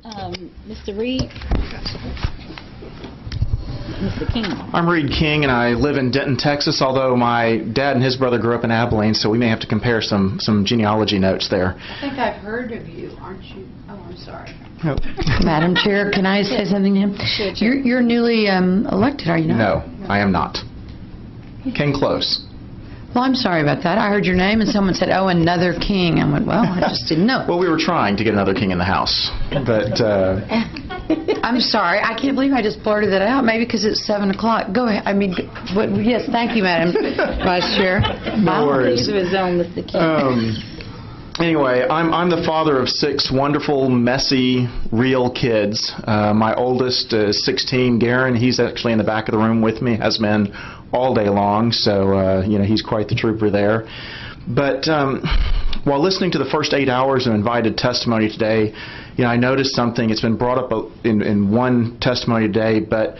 Mr. Reed? Mr. King. I'm Reed King, and I live in Denton, Texas, although my dad and his brother grew up in Abilene, so we may have to compare some genealogy notes there. I think I've heard of you, aren't you? Oh, I'm sorry. Oh. Madam Chair, can I say something to him? Sure. You're newly elected, are you not? No, I am not. Came close. Well, I'm sorry about that. I heard your name and someone said, oh, another king. I went, well, I just didn't know. Well, we were trying to get another king in the House, but... I'm sorry. I can't believe I just blurted that out. Maybe because it's 7 o'clock. Go ahead. I mean, yes, thank you, Madam Vice Chair. No worries. Please resume, Mr. King. Anyway, I'm the father of 6 wonderful, messy, real kids. My oldest is 16, Garen. He's actually in the back of the room with me, has been all day long, so he's quite the trooper there. But while listening to the first 8 hours of invited testimony today, I noticed something. It's been brought up in one testimony today, but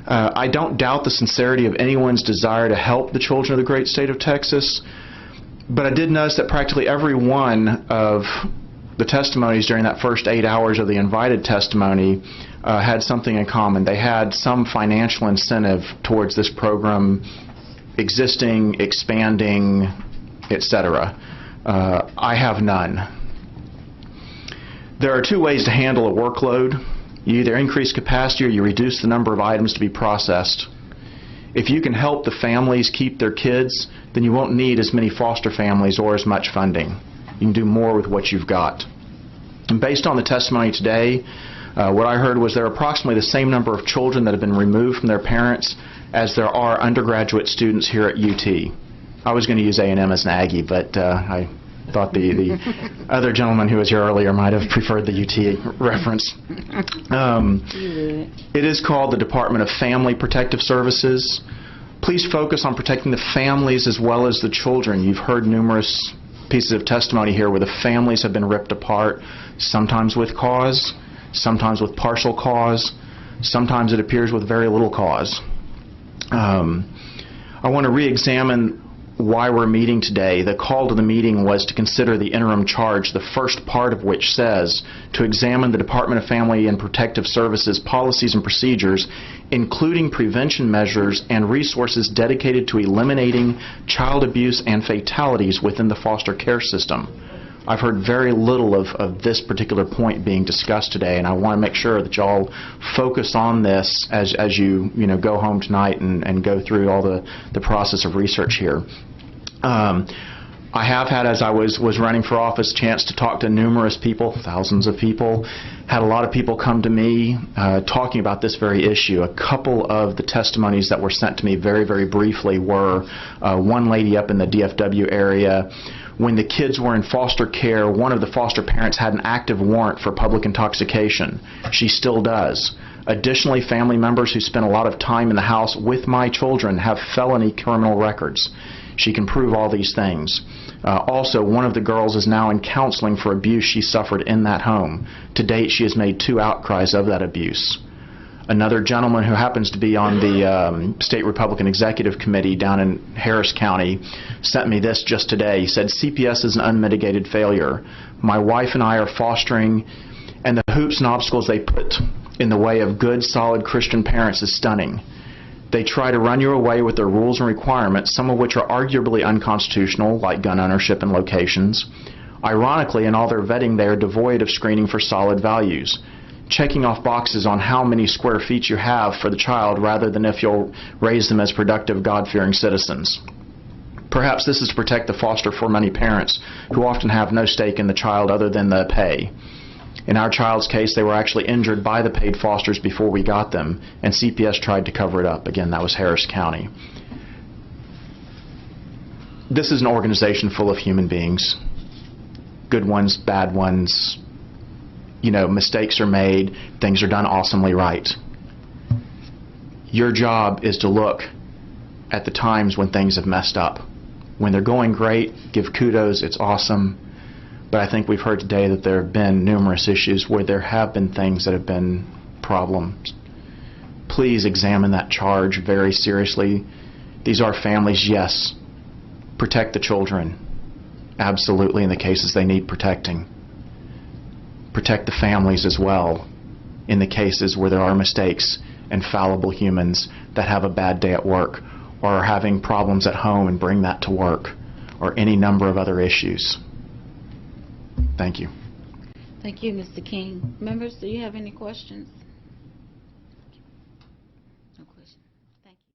I don't doubt the sincerity of anyone's desire to help the children of the great state of Texas. But I did notice that practically every one of the testimonies during that first 8 hours of the invited testimony had something in common. They had some financial incentive towards this program existing, expanding, etc. I have none. There are 2 ways to handle a workload. You either increase capacity or you reduce the number of items to be processed. If you can help the families keep their kids, then you won't need as many foster families or as much funding. You can do more with what you've got. And based on the testimony today, what I heard was there are approximately the same number of children that have been removed from their parents as there are undergraduate students here at UT. I was going to use A&M as an Aggie, but I thought the other gentleman who was here earlier might have preferred the UT reference. It is called the Department of Family Protective Services. Please focus on protecting the families as well as the children. You've heard numerous pieces of testimony here where the families have been ripped apart, sometimes with cause, sometimes with partial cause, sometimes it appears with very little cause. I want to re-examine why we're meeting today. The call to the meeting was to consider the interim charge, the first part of which says to examine the Department of Family and Protective Services policies and procedures, including prevention measures and resources dedicated to eliminating child abuse and fatalities within the foster care system. I've heard very little of this particular point being discussed today, and I want to make sure that y'all focus on this as you go home tonight and go through all the process of research here. I have had, as I was running for office, a chance to talk to numerous people, thousands of people. Had a lot of people come to me talking about this very issue. A couple of the testimonies that were sent to me very, very briefly were one lady up in the DFW area. When the kids were in foster care, one of the foster parents had an active warrant for public intoxication. She still does. Additionally, family members who spent a lot of time in the house with my children have felony criminal records. She can prove all these things. Also, one of the girls is now in counseling for abuse she suffered in that home. To date, she has made 2 outcries of that abuse. Another gentleman who happens to be on the State Republican Executive Committee down in Harris County sent me this just today. He said, CPS is an unmitigated failure. My wife and I are fostering, and the hoops and obstacles they put in the way of good, solid Christian parents is stunning. They try to run you away with their rules and requirements, some of which are arguably unconstitutional, like gun ownership and locations. Ironically, in all their vetting, they are devoid of screening for solid values, checking off boxes on how many square feet you have for the child rather than if you'll raise them as productive, God-fearing citizens. Perhaps this is to protect the foster for money parents who often have no stake in the child other than the pay. In our child's case, they were actually injured by the paid fosters before we got them, and CPS tried to cover it up. Again, that was Harris County. This is an organization full of human beings. Good ones, bad ones. Mistakes are made, things are done awesomely right. Your job is to look at the times when things have messed up. When they're going great, give kudos, it's awesome. But I think we've heard today that there have been numerous issues where there have been things that have been problems. Please examine that charge very seriously. These are families, yes. Protect the children. Absolutely, in the cases they need protecting. protect the families as well in the cases where there are mistakes and fallible humans that have a bad day at work or are having problems at home and bring that to work, or any number of other issues. Thank you. Thank you, Mr. King. Members, do you have any questions?